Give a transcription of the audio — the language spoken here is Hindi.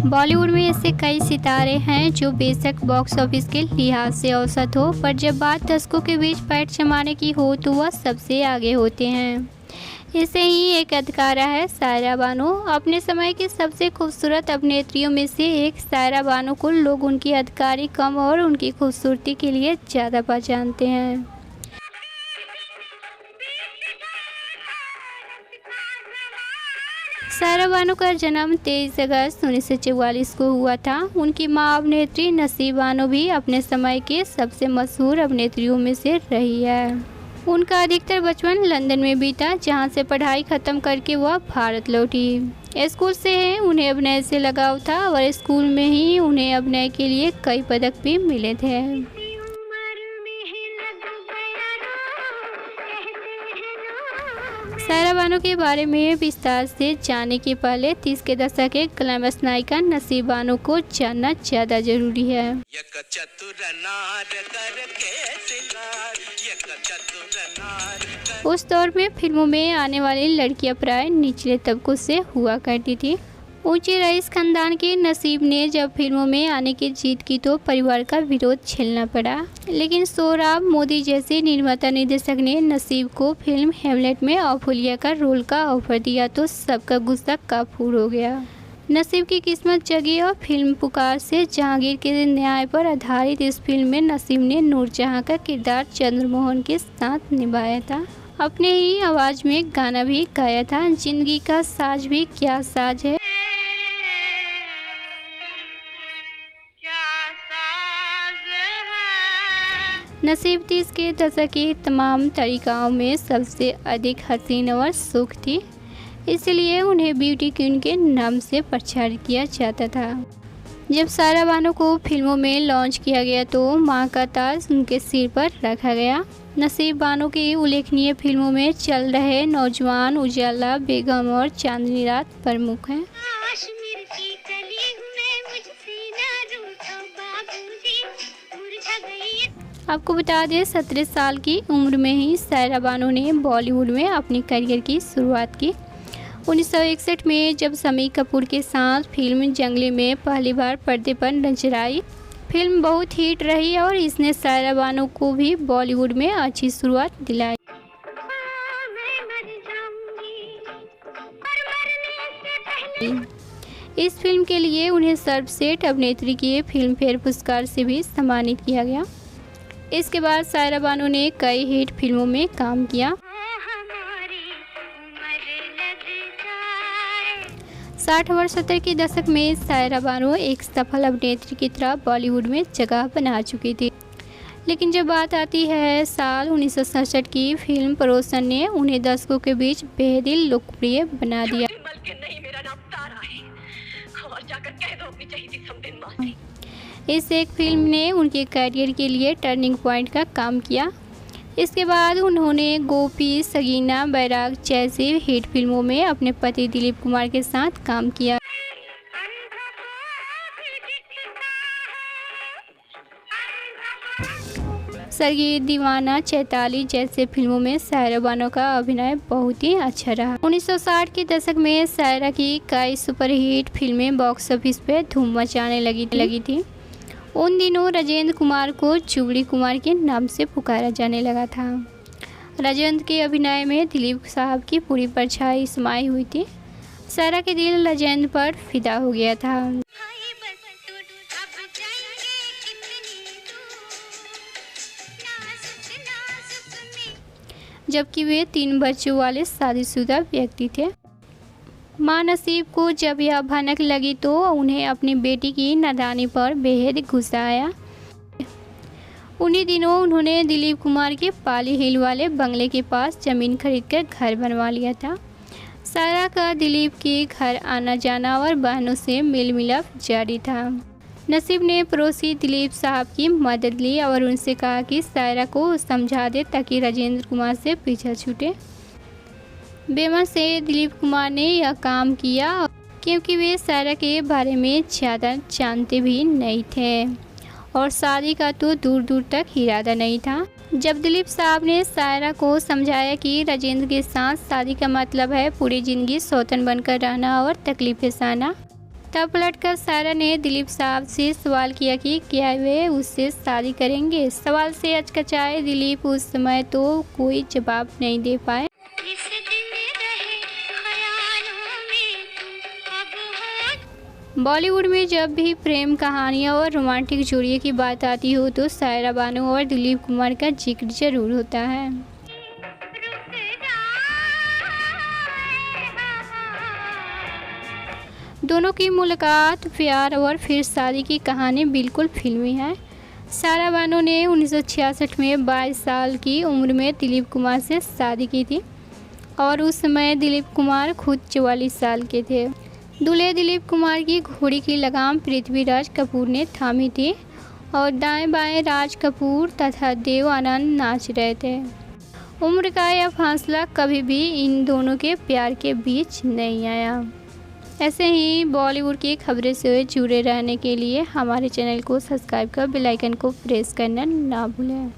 बॉलीवुड में ऐसे कई सितारे हैं जो बेशक बॉक्स ऑफिस के लिहाज से औसत हो, पर जब बात दर्शकों के बीच पैठ जमाने की हो तो वह सबसे आगे होते हैं। ऐसे ही एक अदाकारा है सायरा बानो। अपने समय की सबसे खूबसूरत अभिनेत्रियों में से एक सायरा बानो को लोग उनकी अदाकारी कम और उनकी खूबसूरती के लिए ज़्यादा पहचानते हैं। सायरा बानो का जन्म 23 अगस्त 1944 को हुआ था। उनकी मां अभिनेत्री नसीब बानो भी अपने समय के सबसे मशहूर अभिनेत्रियों में से रही है। उनका अधिकतर बचपन लंदन में बीता, जहां से पढ़ाई खत्म करके वह भारत लौटी। स्कूल से उन्हें अभिनय से लगाव था और स्कूल में ही उन्हें अभिनय के लिए कई पदक भी मिले थे। सायरा बानो के बारे में विस्तार से जानने के पहले 30 के दशक के ग्लैमरस नायिका नसीब बानो को जानना ज़्यादा जरूरी है। उस दौर में फिल्मों में आने वाली लड़कियां प्राय निचले तबकों से हुआ करती थी। ऊंचे रईस खानदान के नसीब ने जब फिल्मों में आने की जीत की तो परिवार का विरोध झेलना पड़ा, लेकिन सोहराब मोदी जैसे निर्माता निर्देशक ने नसीब को फिल्म हेमलेट में अफूलिया का रोल का ऑफर दिया तो सबका गुस्सा काफूर हो गया। नसीब की किस्मत जगी और फिल्म पुकार से जहांगीर के न्याय पर आधारित इस फिल्म में नसीब ने नूरजहां का किरदार चंद्रमोहन के साथ निभाया था। अपने ही आवाज़ में गाना भी गाया था, जिंदगी का साज भी क्या साज है। नसीब 30 के दशक की तमाम तरीकाओं में सबसे अधिक हसीन और सुख थी, इसलिए उन्हें ब्यूटी क्वीन के नाम से प्रचारित किया जाता था। जब सायरा बानो को फिल्मों में लॉन्च किया गया तो मां का ताज उनके सिर पर रखा गया। नसीब बानो की उल्लेखनीय फिल्मों में चल रहे नौजवान, उजाला, बेगम और चांदनी रात प्रमुख हैं। आपको बता दें 17 साल की उम्र में ही सायरा बानो ने बॉलीवुड में अपनी करियर की शुरुआत की। 1961 में जब शम्मी कपूर के साथ फिल्म जंगली में पहली बार पर्दे पर नजर आई, फिल्म बहुत हिट रही और इसने सायरा बानो को भी बॉलीवुड में अच्छी शुरुआत दिलाई। इस फिल्म के लिए उन्हें सर्वश्रेष्ठ अभिनेत्री के फिल्म फेयर पुरस्कार से भी सम्मानित किया गया। इसके बाद सायरा बानो ने कई हिट फिल्मों में काम किया। 60 और 70 के दशक में सायरा बानो एक सफल अभिनेत्री की तरह बॉलीवुड में जगह बना चुकी थी, लेकिन जब बात आती है साल 1967 की फिल्म पड़ोसन ने उन्हें दर्शकों के बीच बेहद ही लोकप्रिय बना दिया। इस एक फिल्म ने उनके करियर के लिए टर्निंग पॉइंट का काम किया। इसके बाद उन्होंने गोपी, सगीना, बैराग जैसी हिट फिल्मों में अपने पति दिलीप कुमार के साथ काम किया। सरगी, दीवाना, चैताली जैसे फिल्मों में सायरा बानो का अभिनय बहुत ही अच्छा रहा। 1960 के दशक में सायरा की कई सुपरहिट फिल्में बॉक्स ऑफिस पे धूम मचाने लगी थी। उन दिनों राजेंद्र कुमार को जुबली कुमार के नाम से पुकारा जाने लगा था। राजेंद्र के अभिनय में दिलीप साहब की पूरी परछाई समाई हुई थी। सायरा के दिल राजेंद्र पर फिदा हो गया था। जबकि वे 3 बच्चों वाले शादीशुदा व्यक्ति थे। मां नसीब को जब यह भनक लगी तो उन्हें अपनी बेटी की नादानी पर बेहद गुस्सा आया। उन्हीं दिनों उन्होंने दिलीप कुमार के पाली हिल वाले बंगले के पास ज़मीन खरीदकर घर बनवा लिया था। सायरा का दिलीप के घर आना जाना और बहनों से मेल मिलाप जारी था। नसीब ने पड़ोसी दिलीप साहब की मदद ली और उनसे कहा कि सायरा को समझा दे ताकि राजेंद्र कुमार से पीछा छूटे। बेमन से दिलीप कुमार ने यह काम किया क्योंकि वे सायरा के बारे में ज़्यादा जानते भी नहीं थे और शादी का तो दूर दूर तक इरादा नहीं था। जब दिलीप साहब ने सायरा को समझाया कि राजेंद्र के साथ शादी का मतलब है पूरी ज़िंदगी सौतन बनकर रहना और तकलीफें सहना, तब पलटकर सायरा ने दिलीप साहब से सवाल किया कि क्या वे उससे शादी करेंगे। सवाल से अचकचाए दिलीप उस समय तो कोई जवाब नहीं दे पाए। बॉलीवुड में जब भी प्रेम कहानियाँ और रोमांटिक जोड़ियों की बात आती हो तो सायरा बानो और दिलीप कुमार का जिक्र जरूर होता है। दोनों की मुलाकात, प्यार और फिर शादी की कहानी बिल्कुल फिल्मी है। सायरा बानो ने 1966 में 22 साल की उम्र में दिलीप कुमार से शादी की थी और उस समय दिलीप कुमार खुद 44 साल के थे। दूल्हे दिलीप कुमार की घोड़ी की लगाम पृथ्वीराज कपूर ने थामी थी और दाएं बाएं राज कपूर तथा देव आनंद नाच रहे थे। उम्र का यह फासला कभी भी इन दोनों के प्यार के बीच नहीं आया। ऐसे ही बॉलीवुड की खबरें से जुड़े रहने के लिए हमारे चैनल को सब्सक्राइब कर बेल आइकन को प्रेस करना ना भूलें।